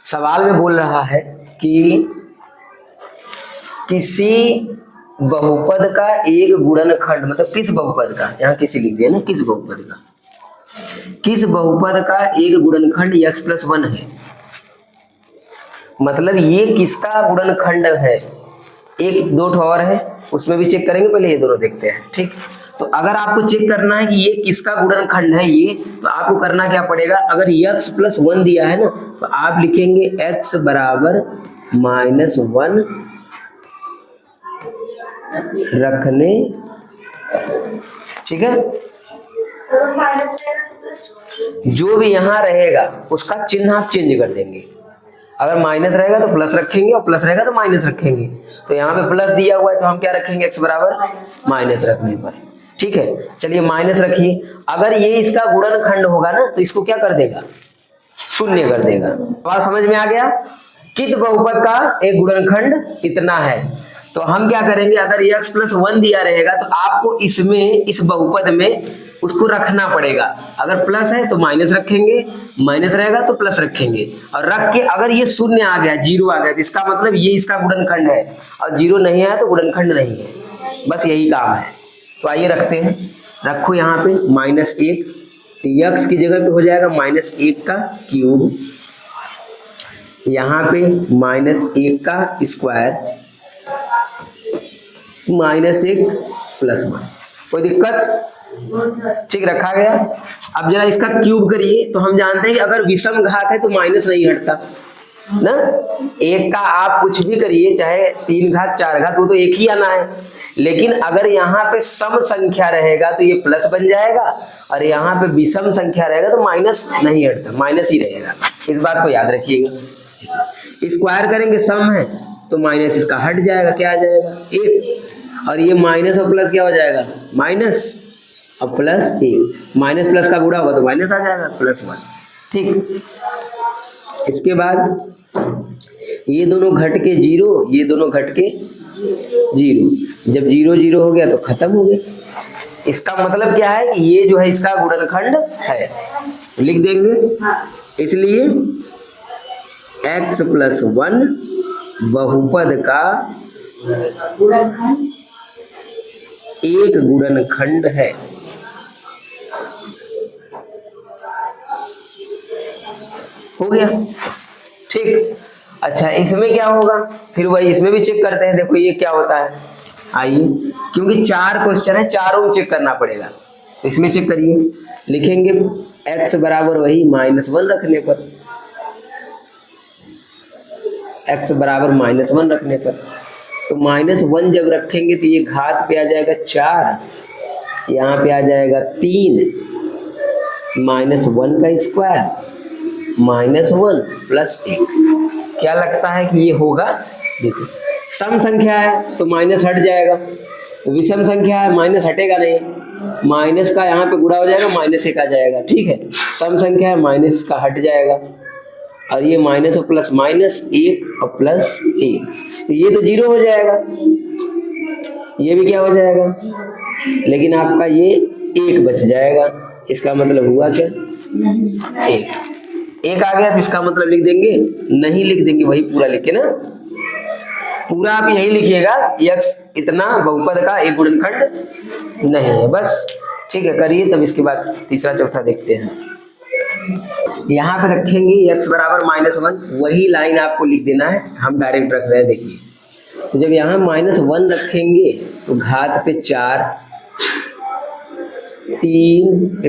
सवाल में बोल रहा है कि किसी बहुपद का एक गुणनखंड, मतलब किस बहुपद का, यहाँ किसी लिख दिया ना, किस बहुपद का, किस बहुपद का एक गुणनखंड x+1 है। मतलब ये किसका गुणनखंड है। एक दो ठो और है, उसमें भी चेक करेंगे, पहले ये दोनों देखते हैं। ठीक, तो अगर आपको चेक करना है कि ये किसका गुणनखंड है ये, तो आपको करना क्या पड़ेगा, अगर x+1 दिया है ना, तो आप लिखेंगे x बराबर -1 रखने। ठीक है, जो भी यहां रहेगा उसका चिन्ह आप चेंज कर देंगे। अगर माइनस रहेगा तो प्लस रखेंगे और प्लस रहेगा तो माइनस रखेंगे। तो यहाँ पे प्लस दिया हुआ है तो हम क्या रखेंगे, x बराबर माइनस रखने पर। ठीक है, चलिए माइनस रखिए। अगर ये इसका गुणनखंड होगा ना तो इसको क्या कर देगा, शून्य कर देगा। बात समझ में आ गया। किस बहुपद का एक गुणनखंड इतना है, तो हम क्या करेंगे, अगर x+1 दिया रहेगा तो आपको इसमें, इस बहुपद में उसको रखना पड़ेगा। अगर प्लस है तो माइनस रखेंगे, माइनस रहेगा तो प्लस रखेंगे, और रख के अगर ये शून्य आ गया, जीरो आ गया, तो इसका मतलब ये इसका गुणनखंड है, और जीरो नहीं है तो गुणनखंड नहीं है। बस यही काम है। तो आइए रखते हैं, रखो यहाँ पे -1, x की जगह पे हो जाएगा -1 का क्यूब, यहाँ पे -1 का स्क्वायर, -1 + 1। कोई दिक्कत? ठीक, रखा गया। अब जरा इसका क्यूब करिए, तो हम जानते हैं कि अगर विषम घात है तो माइनस नहीं हटता ना। एक का आप कुछ भी करिए, चाहे 3 घात 4 घात, वो तो एक ही आना है। लेकिन अगर यहाँ पे सम संख्या रहेगा तो ये प्लस बन जाएगा, और यहाँ पे विषम संख्या रहेगा तो माइनस नहीं हटता, माइनस ही रहेगा। इस बात को याद रखिएगा। स्क्वायर करेंगे, सम है तो माइनस इसका हट जाएगा, क्या आ जाएगा 1, और ये माइनस और प्लस क्या हो जाएगा, माइनस और +1, माइनस प्लस का गुणा होगा तो माइनस आ जाएगा, +1। ठीक, इसके बाद ये दोनों घट के 0, ये दोनों घट के 0, जब 0 0 हो गया तो खत्म हो गया। इसका मतलब क्या है कि ये जो है इसका गुणनखंड है, लिख देंगे। इसलिए x+1 बहुपद का एक गुणनखंड है। हो गया। ठीक, अच्छा इसमें क्या होगा, फिर वही इसमें भी चेक करते हैं। देखो ये क्या होता है, आइए, क्योंकि 4 क्वेश्चन है, चारों चेक करना पड़ेगा, तो इसमें चेक करिए। लिखेंगे x बराबर वही -1 रखने पर, x बराबर -1 रखने पर, तो -1 जब रखेंगे तो ये घात पे आ जाएगा 4, यहाँ पे आ जाएगा 3, -1 का स्क्वायर, -1 + 1। क्या लगता है कि ये होगा? देखो सम संख्या है तो माइनस हट जाएगा, विषम संख्या है माइनस हटेगा नहीं, माइनस का यहाँ पे गुणा हो जाएगा, -1 आ जाएगा। ठीक है, सम संख्या है माइनस का हट जाएगा, और ये माइनस और प्लस, -1 और +1, तो ये तो 0 हो जाएगा, ये भी क्या हो जाएगा, लेकिन आपका ये 1 बच जाएगा। इसका मतलब हुआ क्या, 1 आ गया, तो इसका मतलब लिख देंगे, नहीं लिख देंगे, वही पूरा लिखे ना, पूरा आप यही लिखिएगा, x इतना बहुपद का एक गुणनखंड नहीं है, बस। ठीक है, करिए, तब इसके बाद तीसरा चौथा देखते हैं। यहाँ पे रखेंगे x बराबर -1, वही लाइन आपको लिख देना है, हम डायरेक्ट रख रहे हैं। देखिए, तो जब यहाँ -1 रखेंगे तो घात पे 4, 3 ×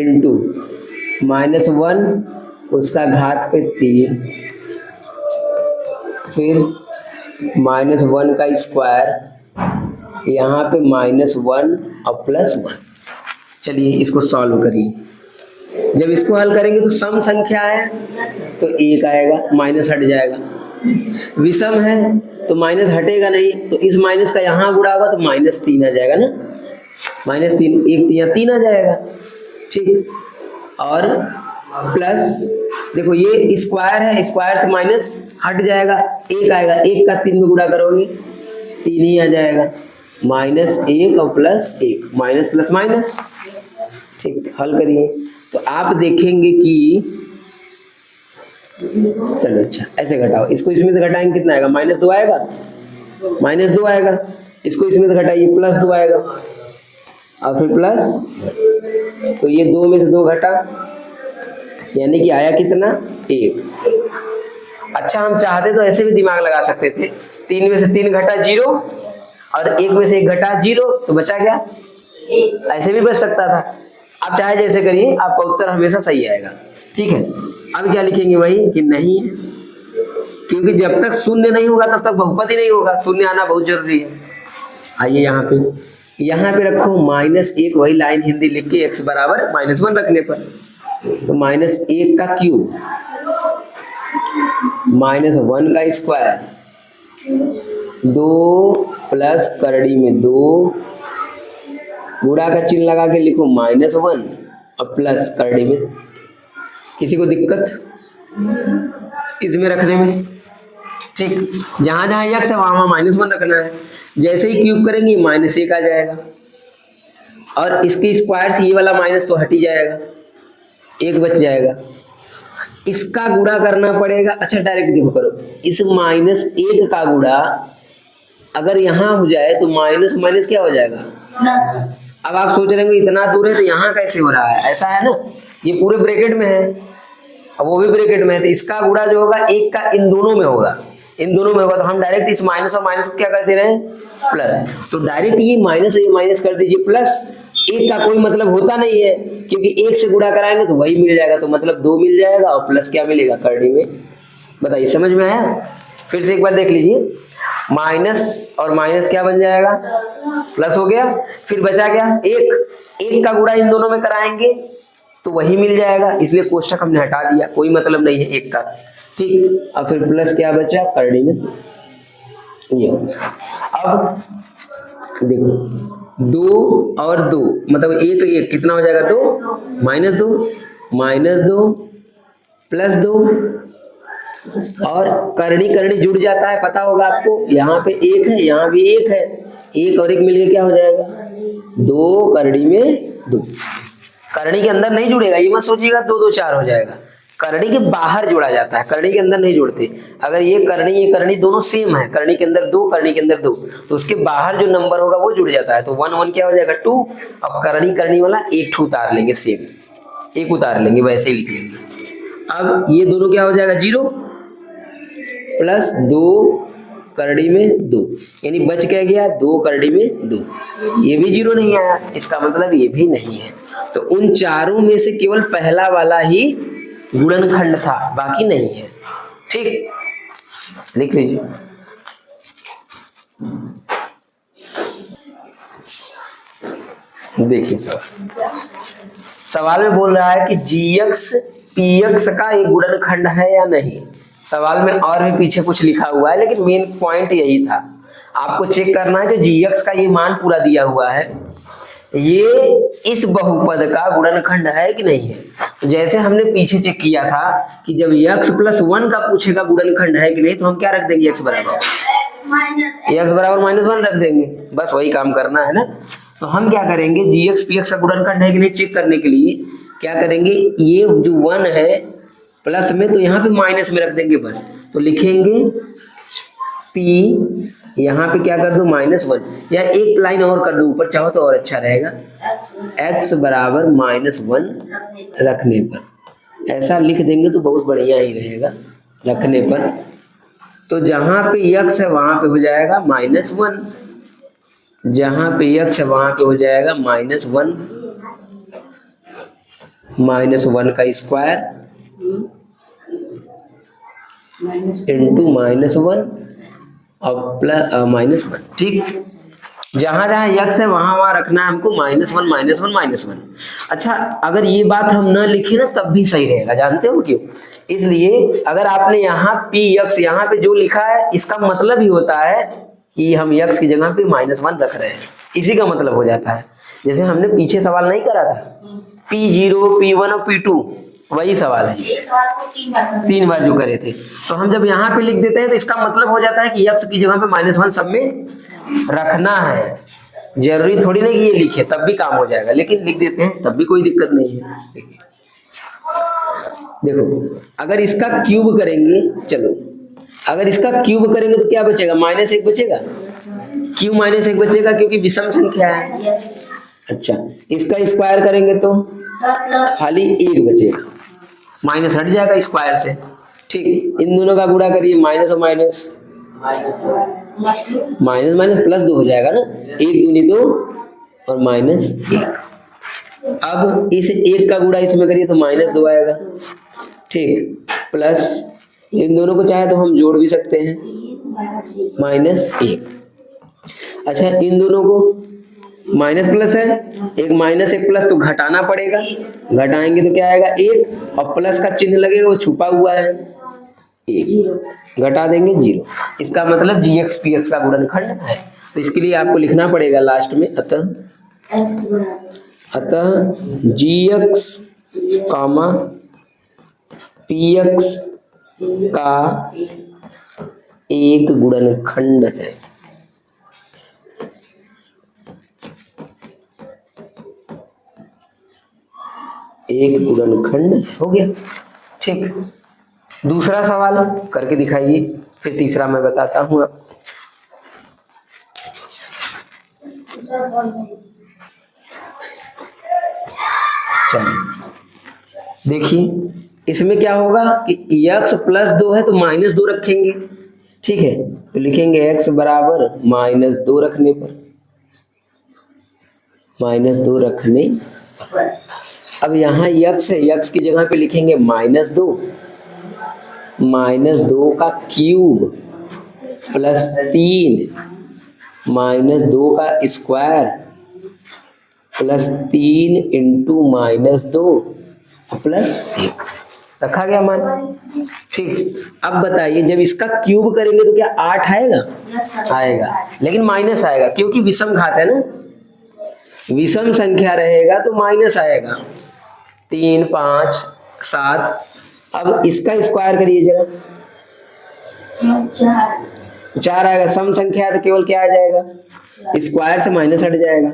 -1 उसका घात पे 3, फिर -1 का स्क्वायर, यहाँ पे -1 और +1। चलिए इसको सॉल्व करिए। जब इसको हल करेंगे तो सम संख्या है तो 1 आएगा, माइनस हट जाएगा। विषम है तो माइनस हटेगा नहीं, तो इस माइनस का यहाँ गुणा होगा तो -3 आ जाएगा ना, -3, 1 3 3 आ जाएगा। ठीक, और प्लस, देखो ये स्क्वायर है, स्क्वायर से माइनस हट जाएगा, 1 आएगा, 1 का 3 में गुणा करोगे 3 ही आ जाएगा, -1 और +1, माइनस प्लस माइनस। ठीक, हल करिए तो आप देखेंगे कि चलो अच्छा ऐसे घटाओ, इसको इसमें से घटाएंगे कितना आएगा, -2 आएगा, -2 आएगा। इसको इसमें से घटाइए, +2 आएगा और फिर प्लस, तो ये 2 में से 2 घटा, यानी कि आया कितना, 1। अच्छा हम चाहते तो ऐसे भी दिमाग लगा सकते थे, 3 में से 3 घटा 0 और 1 में से 1 घटा 0, तो बचा क्या, ऐसे भी बच सकता था। आप चाहे जैसे करिए, आपका उत्तर हमेशा सही आएगा। ठीक है, अब क्या लिखेंगे वही कि नहीं है, क्योंकि जब तक शून्य नहीं होगा तब तक बहुपद ही नहीं होगा, शून्य आना बहुत जरूरी है। आइए यहाँ पे रखो -1, वही लाइन हिंदी लिख के x बराबर -1 रखने पर, तो -1 का क्यूब -1 का स्क्वायर, 2 प्लस करड़ी में 2, गुणा का चिन्ह लगा के लिखो -1 और प्लस करड़ी में। किसी को दिक्कत इसमें रखने में? ठीक, जहां जहां x है वहां -1 रखना है। जैसे ही क्यूब करेंगे -1 आ जाएगा और इसके स्क्वायर से ये वाला माइनस तो हट ही जाएगा, 1 बच जाएगा। इसका गुणा करना पड़ेगा। अच्छा डायरेक्ट देखो करो, इस -1 का गुणा अगर यहाँ हो जाए तो माइनस माइनस क्या हो जाएगा, अब आप सोच रहे हो इतना दूर है तो यहाँ कैसे हो रहा है, ऐसा है ना, ये पूरे ब्रैकेट में है, अब वो भी ब्रैकेट में है, तो इसका गुणा जो होगा 1 का इन दोनों में होगा, इन दोनों में होगा, तो हम डायरेक्ट इस माइनस और माइनस को क्या कर दे रहे हैं, प्लस। तो डायरेक्ट ये माइनस और ये माइनस कर दीजिए प्लस। 1 का कोई मतलब होता नहीं है, क्योंकि 1 से गुणा कराएंगे तो वही मिल जाएगा, तो मतलब 2 मिल जाएगा और प्लस क्या मिलेगा करड़ी में। बताइए समझ में आया? फिर से एक बार देख लीजिए, माइनस और माइनस क्या बन जाएगा, प्लस हो गया, फिर बचा क्या 1 का गुणा इन दोनों में कराएंगे तो वही मिल जाएगा, इसलिए कोष्ठक हमने हटा दिया, कोई मतलब नहीं है 1 का। ठीक, अब फिर प्लस क्या बचा करड़ी में, ये। अब देखो 2 और 2 मतलब 1 कितना हो जाएगा, 2 -2 प्लस 2 और करनी जुड़ जाता है, पता होगा आपको, यहाँ पे 1 है, यहाँ भी 1 है, 1 और 1 मिलके क्या हो जाएगा, 2 करनी में 2। करनी के अंदर नहीं जुड़ेगा, ये मत सोचिएगा 2 2 4 हो जाएगा, करनी के बाहर जोड़ा जाता है, करनी के अंदर नहीं जोड़ते। अगर ये करनी दोनों सेम है, करनी के अंदर 2 करनी के अंदर 2, तो उसके बाहर जो नंबर होगा वो जुड़ जाता है, तो 1 1 क्या हो जाएगा 2। अब करनी वाला 1 उतार लेंगे, सेम 1 उतार लेंगे, वैसे ही लिख लेंगे। अब ये दोनों क्या हो जाएगा 0 प्लस 2 करड़ी में 2, यानी बच क्या गया 2 करड़ी में 2, ये भी 0 नहीं आया, इसका मतलब ये भी नहीं है। तो उन चारों में से केवल पहला वाला ही गुणनखंड था, बाकी नहीं है। ठीक, लिख लीजिए। देखिए सवाल में बोल रहा है कि gx px का एक गुणनखंड है या नहीं। सवाल में और भी पीछे कुछ लिखा हुआ है, लेकिन मेन पॉइंट यही था, आपको चेक करना है जो gx का ये मान पूरा दिया हुआ है, ये इस बहुपद का गुणनखंड है कि नहीं है। तो जैसे हमने पीछे चेक किया था कि जब x + 1 का पूछेगा गुणनखंड है कि नहीं, तो हम क्या रख देंगे, x बराबर -1 रख देंगे, बस वही काम करना है ना। तो हम क्या करेंगे, gx px का गुणनखंड है कि नहीं चेक करने के लिए क्या करेंगे, ये जो 1 है प्लस में, तो यहाँ पे माइनस में रख देंगे बस। तो लिखेंगे p, यहाँ पे क्या कर दो -1, या एक लाइन और कर दो ऊपर चाहो तो और अच्छा रहेगा, x बराबर -1 रखने पर, ऐसा लिख देंगे तो बहुत बढ़िया ही रहेगा रखने पर। तो जहाँ पे x है वहां पे हो जाएगा -1, जहाँ पे x है वहां पे हो जाएगा -1 का स्क्वायर इंटू -1 और प्लस -1। ठीक, जहां जहां x है वहां वहां रखना है हमको -1। अच्छा, अगर ये बात हम न लिखे ना तब भी सही रहेगा, जानते हो क्यों? इसलिए अगर आपने यहाँ px यहाँ पे जो लिखा है, इसका मतलब ही होता है कि हम x की जगह पे -1 रख रहे हैं, इसी का मतलब हो जाता है। जैसे हमने पीछे सवाल नहीं करा था, P0 P1 और P2, वही सवाल है, एक सवाल को 3 बार जो करे थे। तो हम जब यहाँ पे लिख देते हैं तो इसका मतलब हो जाता है कि x की जगह पे -1 सब में रखना है। जरूरी थोड़ी नहीं कि ये लिखे तब भी काम हो जाएगा, लेकिन लिख देते हैं तब भी कोई दिक्कत नहीं है। देखो अगर इसका क्यूब करेंगे, चलो अगर इसका क्यूब करेंगे तो क्या बचेगा, -1 बचेगा, क्यों -1 बचेगा, क्योंकि विषम संख्या है। अच्छा इसका स्क्वायर करेंगे तो खाली 1 बचेगा, माइनस हट जाएगा स्क्वायर से। ठीक, इन दोनों का गुणा करिए, माइनस और माइनस, माइनस माइनस प्लस 2 हो जाएगा ना, 1 दूनी 2 और -1। अब इस 1 का गुणा इसमें करिए तो -2 आएगा। ठीक, प्लस इन दोनों को चाहे तो हम जोड़ भी सकते हैं, -1। अच्छा इन दोनों को माइनस प्लस है, एक माइनस एक प्लस तो घटाना पड़ेगा, घटाएंगे तो क्या आएगा 1 और प्लस का चिन्ह लगेगा, वो छुपा हुआ है 1, घटा देंगे 0। इसका मतलब gx px का गुणनखंड है। तो इसके लिए आपको लिखना पड़ेगा लास्ट में अतः gx कामा px का एक गुणनखंड है। एक गुणनखंड हो गया। ठीक, दूसरा सवाल करके दिखाइए, फिर तीसरा मैं बताता हूं आपको। चलिए देखिए इसमें क्या होगा कि x प्लस 2 है तो -2 रखेंगे। ठीक है, तो लिखेंगे x बराबर -2 रखने पर, -2 रखने। अब यहाँ x है, x की जगह पे लिखेंगे -2, -2 का क्यूब प्लस 3, -2 का स्क्वायर प्लस 3 इंटू -2 प्लस 1 रखा गया मान। ठीक, अब बताइए जब इसका क्यूब करेंगे तो क्या 8 आएगा? आएगा, लेकिन माइनस आएगा क्योंकि विषम घात है ना, विषम संख्या रहेगा तो माइनस आएगा। 3 5 7। अब इसका स्क्वायर करिए जरा, 4 आएगा। सम संख्या है तो केवल क्या आ जाएगा, स्क्वायर से माइनस हट जाएगा।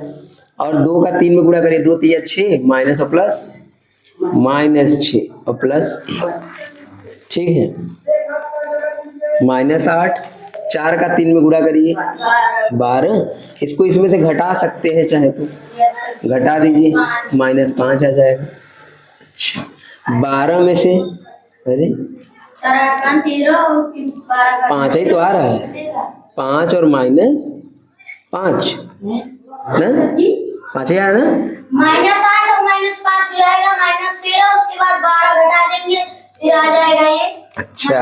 और 2 का 3 में गुणा करिए, 2 3 6, माइनस और प्लस, -6 और प्लस 1। ठीक है, -8, 4 का 3 में गुणा करिए 12। इसको इसमें से घटा सकते हैं चाहे तो, घटा दीजिए, -5 आ जाएगा। अच्छा 12 में से, अरे 5 ही तो आ रहा है, 5 और -5 ना, 5 ही आया ना, -8 और -5 हो जाएगा, -13, उसके बाद 12 घटा देंगे, फिर आ जाएगा ये। अच्छा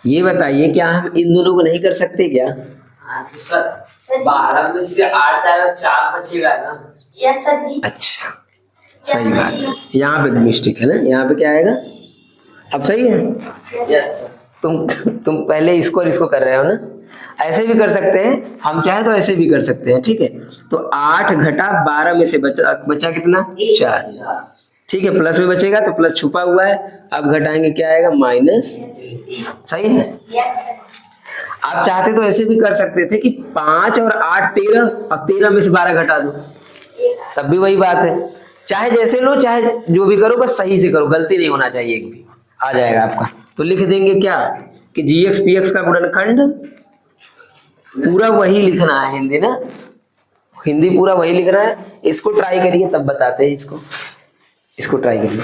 ये बताइए क्या हम इन दोनों को नहीं कर सकते क्या? सर 12 में से 8 जाएगा, 4 बचेगा ना। यस सर जी। अच्छा सही बात है, यहाँ पे मिस्टेक है ना, यहाँ पे क्या आएगा, अब सही है। यस तुम पहले इसको और इसको कर रहे हो ना, ऐसे भी कर सकते हैं, हम चाहे तो ऐसे भी कर सकते हैं। ठीक है, तो 8 घटा 12 में से बचा कितना, 4। ठीक है, प्लस में बचेगा तो प्लस छुपा हुआ है, अब घटाएंगे क्या आएगा, माइनस। सही है। आप चाहते तो ऐसे भी कर सकते थे कि 5 और 8 13 और 13 में से 12 घटा दो, तब भी वही बात है। चाहे जैसे लो चाहे जो भी करो, बस सही से करो, गलती नहीं होना चाहिए एक भी, आ जाएगा आपका। तो लिख देंगे क्या कि gx px का गुणनखंड, पूरा वही लिखना है, हिंदी ना, हिंदी पूरा वही लिखना है। इसको ट्राई करिए तब बताते हैं, इसको ट्राई करिए।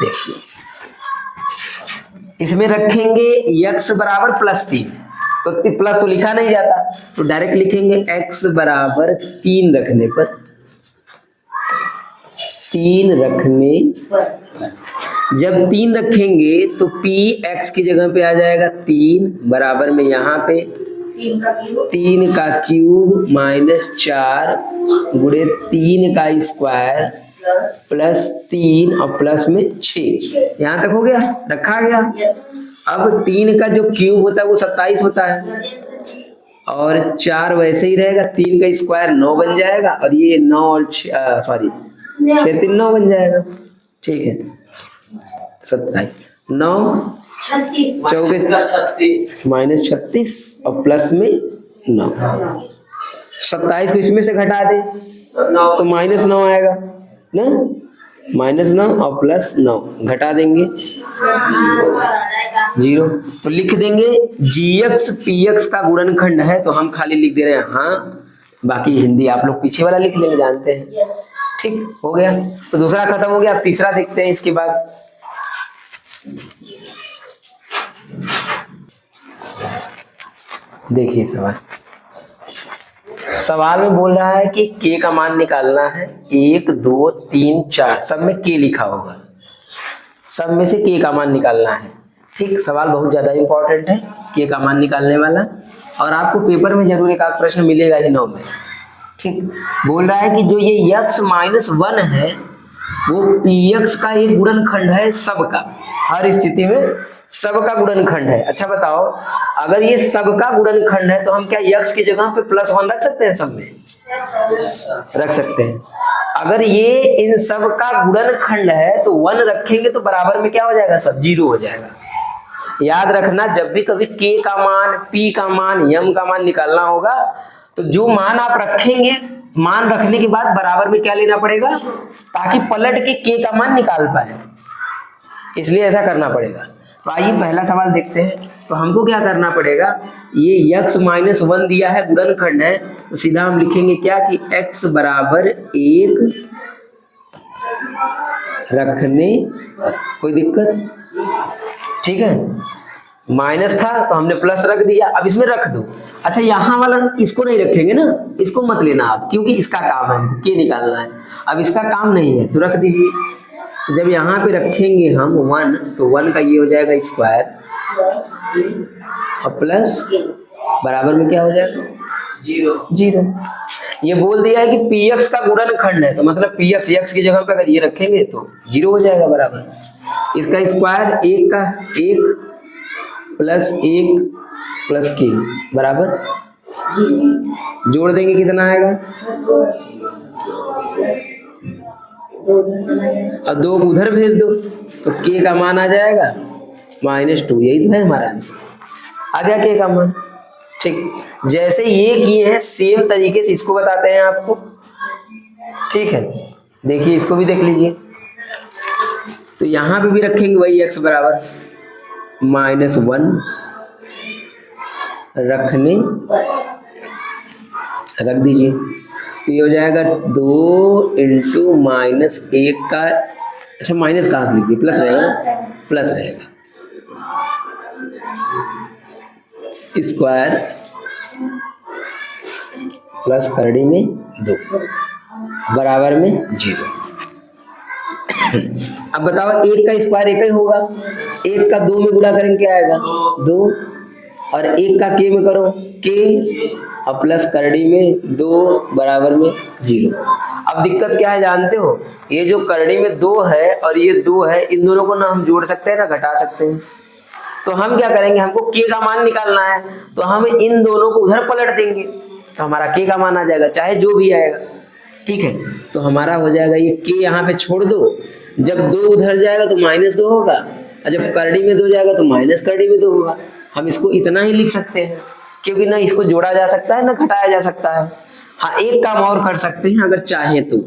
देखिए इसमें रखेंगे x बराबर +3, तो प्लस तो लिखा नहीं जाता, तो डायरेक्ट लिखेंगे x बराबर 3 रखने पर, 3 रखने पर। जब 3 रखेंगे तो p x की जगह पे आ जाएगा 3, बराबर में यहाँ पे 3 का क्यूब -4 गुणे 3 का स्क्वायर प्लस 3 और प्लस में 6। यहाँ तक हो गया, रखा गया। अब 3 का जो क्यूब होता है वो 27 होता है, और 4 वैसे ही रहेगा, 3 का स्क्वायर 9 बन जाएगा, और ये 9 और 6 3 9 बन जाएगा। ठीक है, 27 9 चौके -36 और प्लस में 9। 27 को इसमें से घटा दे तो -9 आएगा ना, -9 और +9 घटा देंगे 0। तो लिख देंगे GX PX का गुणनखंड है, तो हम खाली लिख दे रहे हैं हाँ, बाकी हिंदी आप लोग पीछे वाला लिख लेंगे, जानते हैं। ठीक हो गया, तो दूसरा खत्म हो गया। अब तीसरा देखते हैं इसके बाद। देखिए सवाल में बोल रहा है कि k का मान निकालना है, 1 2 3 4 सब में k लिखा होगा, सब में से k का मान निकालना है। ठीक, सवाल बहुत ज्यादा इंपॉर्टेंट है, k का मान निकालने वाला, और आपको पेपर में जरूर एक आध प्रश्न मिलेगा ही 9 में। ठीक, बोल रहा है कि जो ये x-1 है वो px का एक गुणनखंड है सबका, हर स्थिति में सबका गुणनखंड है। अच्छा बताओ, अगर ये सबका गुणनखंड है तो हम क्या x की जगह पे +1 रख सकते हैं? सब में रख सकते हैं। अगर ये इन सब का गुणनखंड है तो 1 रखेंगे तो बराबर में क्या हो जाएगा? सब 0 हो जाएगा। याद रखना, जब भी कभी k का मान, p का मान, m का मान निकालना होगा तो जो मान आप रखेंगे, मान रखने के बाद बराबर में क्या लेना पड़ेगा, ताकि पलट के k का मान निकाल पाए, इसलिए ऐसा करना पड़ेगा। तो आइए पहला सवाल देखते हैं। तो हमको क्या करना पड़ेगा, ये x-1 दिया है, गुणनखंड है, तो सीधा हम लिखेंगे क्या कि x बराबर 1 रखने, कोई दिक्कत? ठीक है, माइनस था तो हमने प्लस रख दिया, अब इसमें रख दो। अच्छा, यहाँ वाला इसको नहीं रखेंगे ना, इसको मत लेना आप, क्योंकि इसका काम है k निकालना है, अब इसका काम नहीं है तो रख दीजिए। तो जब यहाँ पे रखेंगे हम 1, तो 1 का ये हो जाएगा स्क्वायर और प्लस बराबर में क्या हो जाएगा? 0। ये बोल दिया है कि px का गुणनखंड है, तो मतलब px x की जगह पे अगर ये रखेंगे तो 0 हो जाएगा बराबर। इसका स्क्वायर 1 का 1 प्लस 1 प्लस k बराबर, जोड़ देंगे कितना आएगा? और 2 उधर भेज दो तो k का मान आ जाएगा -2। यही तो है हमारा आंसर, आ गया k का मान। ठीक, जैसे ये किए हैं सेम तरीके से इसको बताते हैं आपको। ठीक है, देखिए इसको भी देख लीजिए। तो यहाँ पे भी रखेंगे वही x बराबर -1 रखने, रख दीजिए, तो ये हो जाएगा 2 × -1 का, अच्छा माइनस कहाँ से लिखिए, प्लस रहेगा, प्लस रहेगा, स्क्वायर प्लस करड़ी में 2 बराबर में 0। अब बताओ, 1 का स्क्वायर 1 ही होगा, 1 का 2 में गुणा करेंगे क्या आएगा? 2, और 1 का k में करो k, और प्लस करड़ी में 2 बराबर में 0। अब दिक्कत क्या है जानते हो, ये जो करड़ी में 2 है और ये 2 है, इन दोनों को ना हम जोड़ सकते हैं ना घटा सकते हैं। तो हम क्या करेंगे, हमको k का मान निकालना है, तो हम इन दोनों को उधर पलट देंगे तो हमारा k का मान आ जाएगा, चाहे जो भी आएगा। ठीक है, तो हमारा हो जाएगा ये k यहाँ पे छोड़ दो, जब 2 उधर जाएगा तो -2 होगा, और जब करड़ी में 2 जाएगा तो माइनस करड़ी में 2 होगा। हम इसको इतना ही लिख सकते हैं, क्योंकि ना इसको जोड़ा जा सकता है ना घटाया जा सकता है। हाँ, एक काम और कर सकते हैं, अगर चाहे तो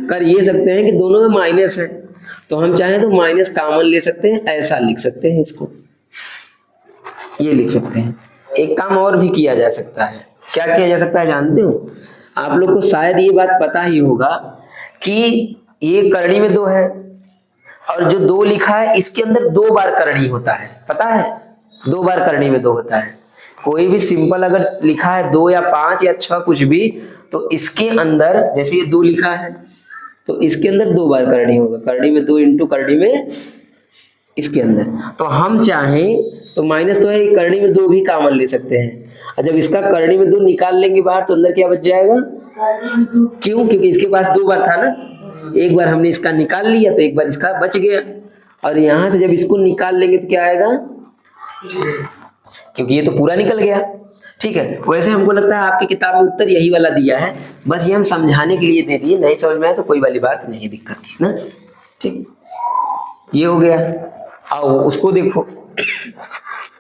कर ये सकते हैं कि दोनों में माइनस है, तो हम चाहें तो माइनस कॉमन ले सकते हैं, ऐसा लिख सकते हैं, इसको ये लिख सकते हैं। एक काम और भी किया जा सकता है, क्या किया जा सकता है जानते हो? आप लोग को शायद ये बात पता ही होगा कि ये करड़ी में 2 है, और जो 2 लिखा है इसके अंदर 2 बार करड़ी होता है, पता है? 2 बार करड़ी में 2 होता है। कोई भी सिंपल अगर लिखा है 2 या 5 या 6 कुछ भी, तो इसके अंदर जैसे ये 2 लिखा है तो इसके अंदर 2 बार करड़ी होगा, करड़ी में 2 इंटू करड़ी में इसके अंदर। तो हम चाहें तो माइनस तो है, करड़ी में 2 भी कॉमन ले सकते हैं, और जब इसका करड़ी में 2 निकाल लेंगे बाहर तो अंदर क्या बच जाएगा? क्यों? क्योंकि इसके पास 2 बार था ना, एक बार हमने इसका निकाल लिया तो एक बार इसका बच गया, और यहाँ से जब इसको निकाल लेंगे तो क्या आएगा? क्योंकि ये तो पूरा निकल गया। ठीक है, वैसे हमको लगता है आपकी किताब में उत्तर यही वाला दिया है, बस ये हम समझाने के लिए दे दिए, नहीं समझ में आए तो कोई वाली बात नहीं, दिक्कत की ना। ठीक, ये हो गया। आओ उसको देखो,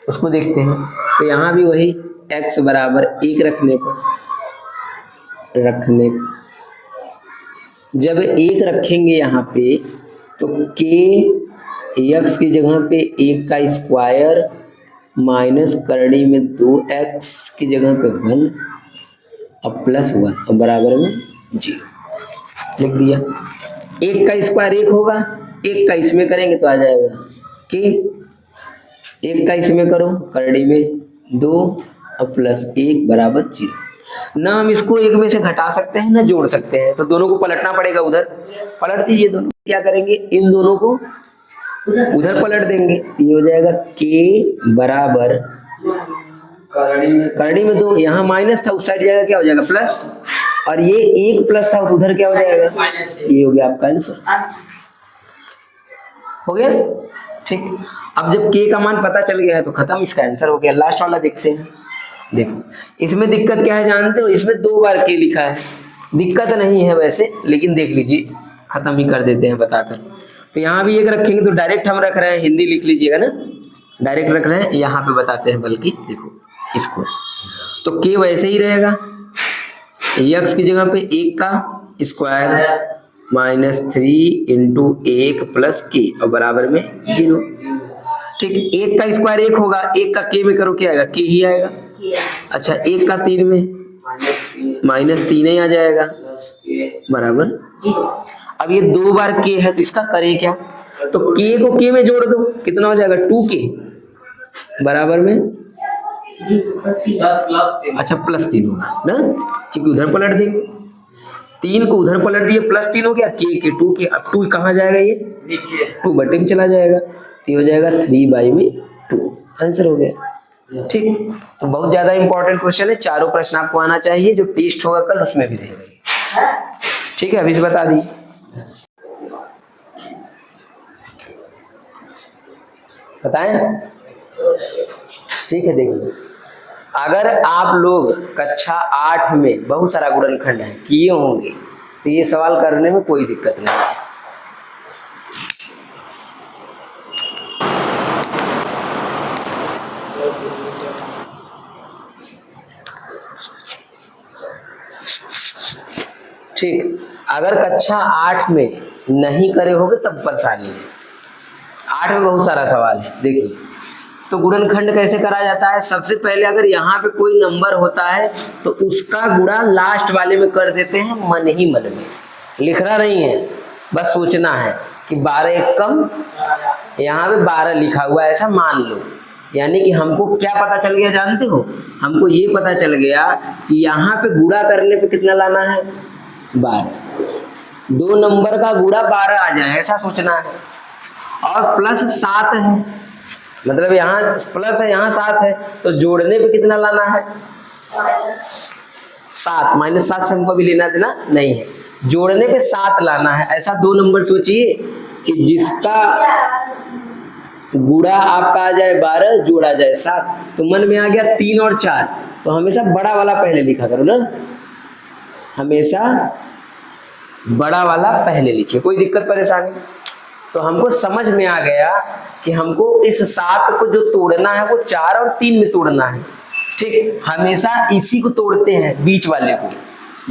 उसको देखते हैं। तो यहाँ भी वही x बराबर 1 रखने पर जब एक रखेंगे यहाँ पे तो के एक्स की जगह पे एक का स्क्वायर माइनस करड़ी में 2x की जगह पे 1 और प्लस 1 और बराबर में 0 लिख दिया। एक का स्क्वायर एक होगा, एक का इसमें करेंगे तो आ जाएगा कि एक का इसमें करो करड़ी में 2 और प्लस 1 बराबर 0। ना हम इसको एक में से घटा सकते हैं ना जोड़ सकते हैं, तो दोनों को पलटना पड़ेगा। उधर पलट दीजिए दोनों। क्या करेंगे, इन दोनों को उधर पलट देंगे। ये हो जाएगा के बराबर करड़ी में 2, यहाँ माइनस था उस साइड जाएगा क्या हो जाएगा प्लस, और ये एक प्लस था तो उधर क्या हो जाएगा, ये हो गया आपका आंसर। हो गया ठीक। अब जब के का मान पता चल गया है तो खत्म, इसका आंसर हो गया। लास्ट वाला देखते हैं। देखो इसमें दिक्कत क्या है जानते हो, इसमें 2 बार के लिखा है। दिक्कत नहीं है वैसे, लेकिन देख लीजिए खत्म ही कर देते हैं बताकर। तो यहाँ भी एक रखेंगे तो डायरेक्ट हम रख रहे हैं, हिंदी लिख लीजिएगा ना, डायरेक्ट रख रहे हैं। यहाँ पे बताते हैं बल्कि देखो इसको, तो के वैसे ही रहेगा, एक्स की जगह पे 1 का स्क्वायर माइनस 3 इंटू 1 प्लस के और बराबर में 0। ठीक, 1 का स्क्वायर 1 होगा, 1 का के में करो क्या आएगा, के ही आएगा। अच्छा 1 का 3 में माइनस 3 ही आ जाएगा बराबर 0। अब ये 2 बार के है तो इसका करें क्या, तो के को के में जोड़ दो, कितना हो जाएगा 2k बराबर में अच्छा प्लस 3 होगा ना, क्योंकि उधर पलट देंगे। 3 को उधर पलट दिए, प्लस 3 हो गया, के 2 के। अब 2 कहाँ जाएगा, ये 2 बटे में चला जाएगा, तो ये हो जाएगा 3/2। आंसर हो गया। ठीक, तो बहुत ज्यादा इंपॉर्टेंट क्वेश्चन है, चारों प्रश्न आपको आना चाहिए, जो टेस्ट होगा कल उसमें भी रहेगा। ठीक है, अभी से बता दी। बताएं, ठीक है। देखिए अगर आप लोग कक्षा 8 में बहुत सारा गुणनखंड है किए होंगे तो ये सवाल करने में कोई दिक्कत नहीं है। ठीक, अगर कक्षा 8 में नहीं करे होगे तब परेशानी है। 8 में बहुत सारा सवाल है। देखिए तो गुणनखंड कैसे करा जाता है, सबसे पहले अगर यहाँ पे कोई नंबर होता है तो उसका गुणा लास्ट वाले में कर देते हैं, मन ही मन में लिखना नहीं है, बस सोचना है कि 12 एक कम, यहाँ पे 12 लिखा हुआ है ऐसा मान लो। यानी कि हमको क्या पता चल गया जानते हो, हमको ये पता चल गया कि यहाँ पे गुणा करने पे कितना लाना है 12, 2 नंबर का गुणा 12 आ जाए ऐसा सोचना है। और प्लस 7 है, मतलब यहाँ प्लस है यहाँ 7 है, तो जोड़ने पे कितना लाना है 7, -7 से हमको भी लेना देना नहीं है, जोड़ने पे 7 लाना है। ऐसा 2 नंबर सोचिए कि जिसका गुणा आपका आ जाए 12, जोड़ा जाए 7, तो मन में आ गया 3 और 4, तो हमेशा बड़ा वाला पहले लिखा करो ना, हमेशा बड़ा वाला पहले लिखिए, कोई दिक्कत परेशानी। तो हमको समझ में आ गया कि हमको इस 7 को जो तोड़ना है वो 4 और 3 में तोड़ना है। ठीक, हमेशा इसी को तोड़ते हैं बीच वाले को,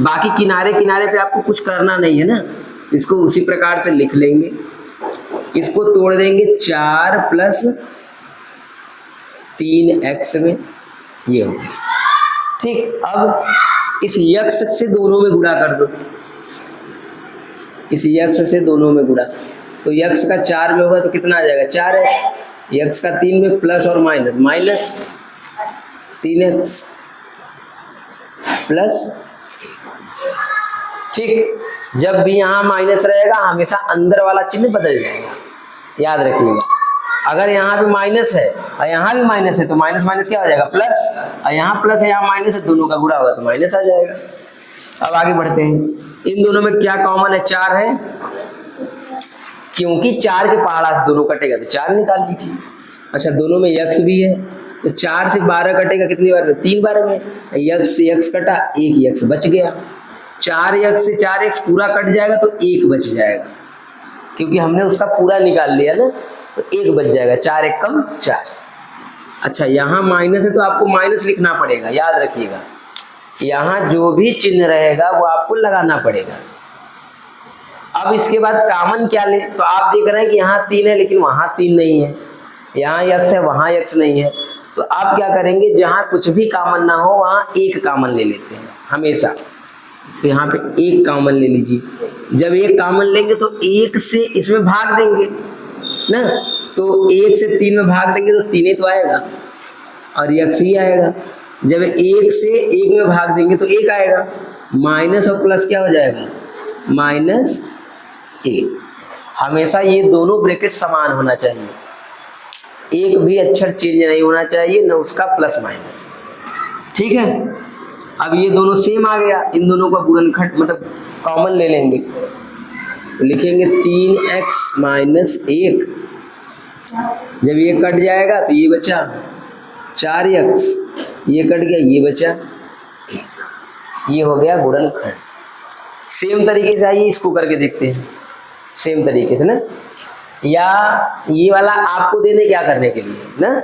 बाकी किनारे किनारे पे आपको कुछ करना नहीं है ना, इसको उसी प्रकार से लिख लेंगे। इसको तोड़ देंगे 4 + 3x में, ये हो गया। ठीक, अब इस x से दोनों में गुणा कर दो, इस x से दोनों में गुणा, तो x का 4 में होगा तो कितना आ जाएगा 4x, x का 3 में प्लस और माइनस, -3x प्लस। ठीक, जब भी यहाँ माइनस रहेगा हमेशा अंदर वाला चिन्ह बदल जाएगा, याद रखिएगा। अगर यहाँ पे माइनस है और यहाँ भी माइनस है तो माइनस माइनस क्या हो जाएगा प्लस, और यहाँ प्लस है यहाँ माइनस है, दोनों का गुणा होगा तो माइनस आ जाएगा। अब आगे बढ़ते हैं, इन दोनों में क्या कॉमन है 4 है, क्योंकि 4 के पहाड़ा से दोनों कटेगा तो 4 निकाल लीजिए। अच्छा दोनों में x भी है तो 4 से 12 कटेगा कितनी बार में, 3 बार में, x से x कटा, 1 x बच गया, 4x से 4x पूरा कट जाएगा तो 1 बच जाएगा, क्योंकि हमने उसका पूरा निकाल लिया ना, तो 1 बच जाएगा, 4 1 कम 4। अच्छा यहाँ माइनस है तो आपको माइनस लिखना पड़ेगा, याद रखिएगा, यहाँ जो भी चिन्ह रहेगा वो आपको लगाना पड़ेगा। अब इसके बाद कॉमन क्या ले, तो आप देख रहे हैं कि यहाँ 3 है लेकिन वहाँ 3 नहीं है, यहाँ x है वहाँ x नहीं है, तो आप क्या करेंगे, जहाँ कुछ भी कॉमन ना हो वहाँ एक कॉमन ले लेते हैं हमेशा। तो यहाँ पे एक कॉमन ले लीजिए, जब एक कॉमन लेंगे तो एक से इसमें भाग देंगे ना, तो 1 से 3 में भाग देंगे तो 3 ही तो आएगा और x ही आएगा। जब 1 से 1 में भाग देंगे तो 1 आएगा, माइनस और प्लस क्या हो जाएगा, -1। हमेशा ये दोनों ब्रैकेट समान होना चाहिए, एक भी अक्षर चेंज नहीं होना चाहिए, न उसका प्लस माइनस, ठीक है। अब ये दोनों सेम आ गया, इन दोनों का गुणनखंड मतलब कॉमन ले लेंगे, तो लिखेंगे 3x - 1, जब ये कट जाएगा तो ये बचा 4x, ये कट गया ये बचा 1, ये हो गया गुणनखंड। सेम तरीके से आइए इसको करके देखते हैं, सेम तरीके से ना, या ये वाला आपको देने क्या करने के लिए ना,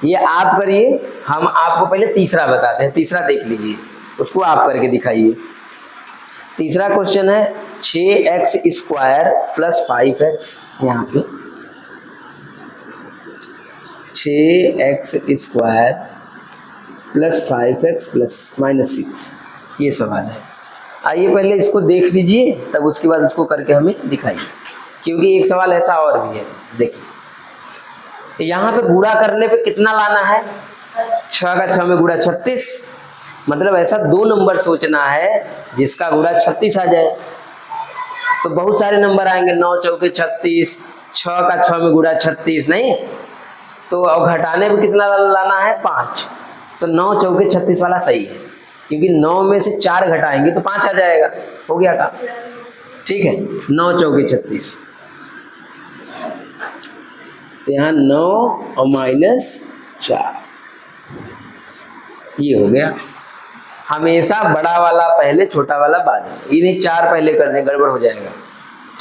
ये आप करिए, हम आपको पहले तीसरा बताते हैं, तीसरा देख लीजिए, उसको आप करके दिखाइए। तीसरा क्वेश्चन है 6x² + 5x, यहाँ पे 6x² + 5x + -6, ये सवाल है। आइए पहले इसको देख लीजिए, तब उसके बाद उसको करके हमें दिखाइए, क्योंकि एक सवाल ऐसा और भी है। देखिए यहाँ पे गुणा करने पे कितना लाना है, 6 का 6 में गुणा 36, मतलब ऐसा 2 नंबर सोचना है जिसका गुणा 36 आ जाए। तो बहुत सारे नंबर आएंगे, 9 चौके 36, 6 का 6 में गुणा 36 नहीं, तो अब घटाने पे कितना लाना है, 5, तो 9 चौके 36 वाला सही है, क्योंकि 9 में से 4 घटाएंगे तो 5 आ जाएगा, हो गया काम, ठीक है। 9 चौके 36, तो यहाँ 9 और -4, ये हो गया। हमेशा बड़ा वाला पहले छोटा वाला बाद में, ये नहीं 4 पहले कर दें, गड़बड़ हो जाएगा,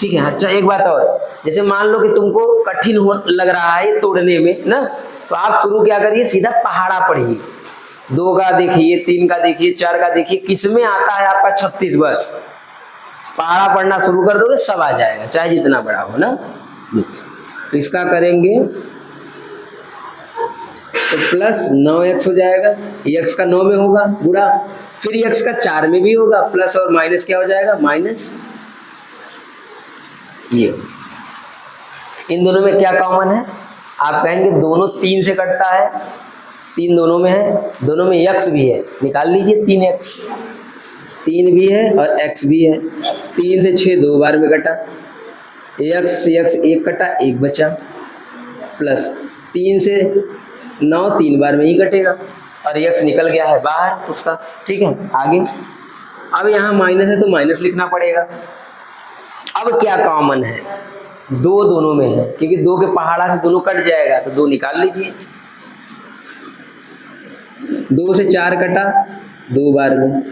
ठीक है। अच्छा एक बात और, जैसे मान लो कि तुमको कठिन हो लग रहा है तोड़ने में ना, तो आप शुरू क्या करिए, सीधा पहाड़ा पढ़िए, 2 का देखिए, 3 का देखिए, 4 का देखिए, किसमें आता है आपका 36, बस पहाड़ा पढ़ना शुरू कर दोगे सब आ जाएगा, चाहे जितना बड़ा हो ना। तो इसका करेंगे तो प्लस 9x हो जाएगा, x का 9 में होगा गुणा, फिर x का 4 में भी होगा, प्लस और माइनस क्या हो जाएगा, माइनस। ये इन दोनों में क्या कॉमन है, आप कहेंगे दोनों 3 से कटता है, 3 दोनों में है, दोनों में x भी है, निकाल लीजिए 3x, 3 भी है और x भी है, 3 से 6 2 बार में कटा, x से x 1 कटा 1 बचा, प्लस 3 से 9 3 बार में ही कटेगा, और x निकल गया है बाहर उसका, ठीक है। आगे अब यहाँ माइनस है तो माइनस लिखना पड़ेगा। अब क्या कॉमन है, 2 दोनों में है, क्योंकि 2 के पहाड़ा से दोनों कट जाएगा, तो 2 निकाल लीजिए, 2 से 4 कटा 2 बार में,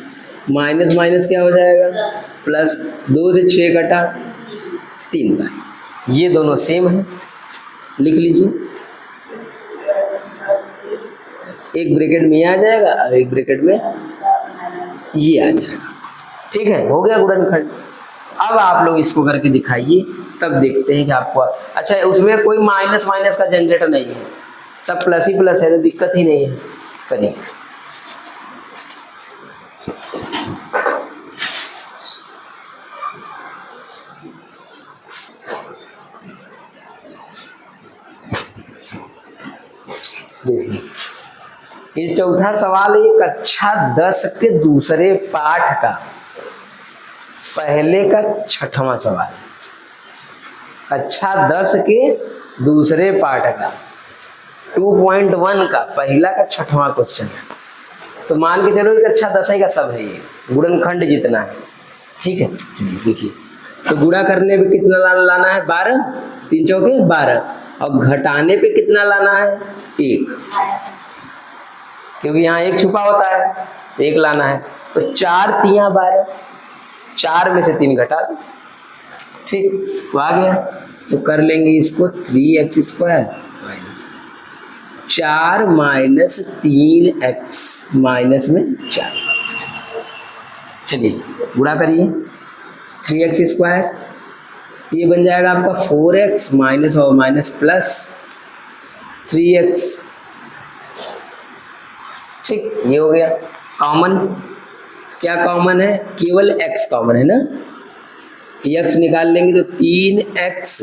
माइनस माइनस क्या हो जाएगा, प्लस, 2 से 6 कटा 3 बार, ये दोनों सेम है, लिख लीजिए, एक ब्रैकेट में ये आ जाएगा और एक ब्रैकेट में ये आ जाएगा, ठीक है, हो गया गुणनखंड। अब आप लोग इसको करके दिखाइए, तब देखते हैं कि आपको, अच्छा उसमें कोई माइनस माइनस का झंझट नहीं है, सब प्लस ही प्लस है, तो दिक्कत ही नहीं है, करिए। देखिए ये चौथा सवाल है, कक्षा 10 के दूसरे पाठ का पहले का 6वां सवाल, कक्षा 10 के दूसरे पाठ का 2.1 का पहला का 6वां क्वेश्चन है। तो मान के चलो कि कक्षा 10 का सब है, ये गुणनखंड जितना है, ठीक है। चलिए देखिए, तो गुणा करने पे कितना लाना है, 12, 3 चौके 12, और घटाने पे कितना लाना है, 1, क्योंकि यहाँ 1 छुपा होता है, 1 लाना है, तो 4 3 12, 4 में से 3 घटा दो, ठीक, तो आ गया। तो कर लेंगे इसको 3x² minus 4 minus 3x minus में 4। चलिए गुणा करिए, 3x² तो ये बन जाएगा आपका 4x माइनस और माइनस प्लस 3x। ठीक, ये हो गया कॉमन। क्या कॉमन है? केवल x कॉमन है ना, x निकाल लेंगे तो 3x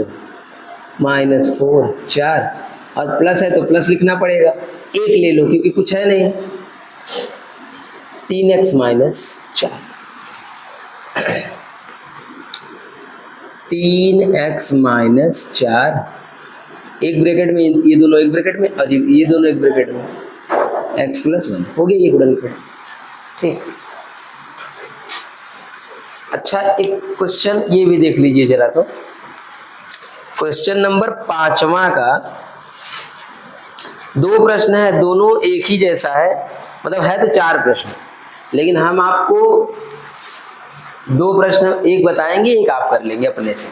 माइनस 4 4, और प्लस है तो प्लस लिखना पड़ेगा, एक ले लो क्योंकि कुछ है नहीं, 3x माइनस 4, 3x माइनस 4, एक ब्रैकेट में ये दोनों एक ब्रैकेट में और ये दोनों एक ब्रैकेट में, x प्लस 1 हो गया ये गुणनखंड। ठीक, अच्छा एक क्वेश्चन ये भी देख लीजिए जरा। तो क्वेश्चन नंबर 5वां का 2 प्रश्न है, दोनों एक ही जैसा है, मतलब है तो 4 प्रश्न, लेकिन हम आपको 2 प्रश्न, एक बताएंगे एक आप कर लेंगे अपने से।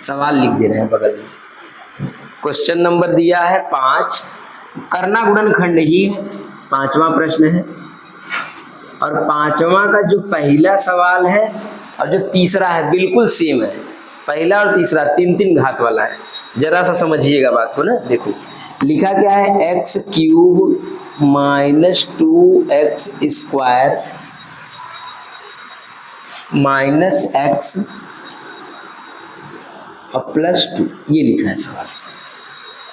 सवाल लिख दे रहे हैं बगल में। क्वेश्चन नंबर दिया है 5, करना गुणनखंड ही है, 5वां प्रश्न है, और 5वां का जो पहला सवाल है और जो तीसरा है बिल्कुल सेम है, पहला और तीसरा 3 घात वाला है। जरा सा समझिएगा बात को ना। देखो लिखा क्या है, x cube minus 2x square minus x और प्लस 2, ये लिखा है सवाल।